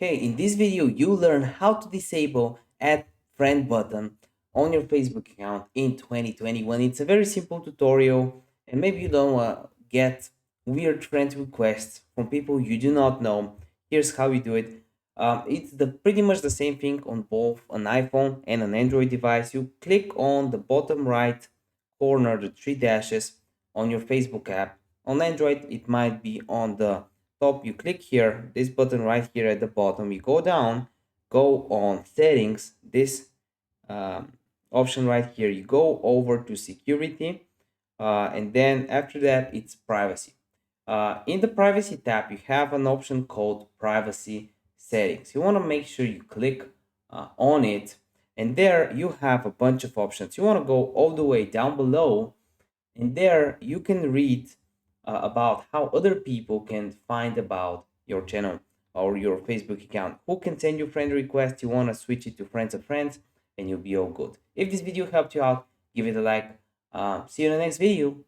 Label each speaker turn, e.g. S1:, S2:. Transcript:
S1: Hey, in this video, you learn how to disable add friend button on your Facebook account in 2021. It's a very simple tutorial, and maybe you don't get weird friend requests from people you do not know. Here's how you do it. It's pretty much the same thing on both an iPhone and an Android device. You click on the bottom right corner, the three dashes on your Facebook app. On Android, it might be on the top. You click here, this button right here at the bottom. You go down, go on settings, this um, option right here. You go over to security, and then after that, it's privacy. In the privacy tab, you have an option called privacy settings. You want to make sure you click on it, and there you have a bunch of options. You want to go all the way down below, and there you can read about how other people can find about your channel or your Facebook account. Who can send you friend requests? You want to switch it to friends of friends, and you'll be all good. If this video helped you out, give it a like. See you in the next video.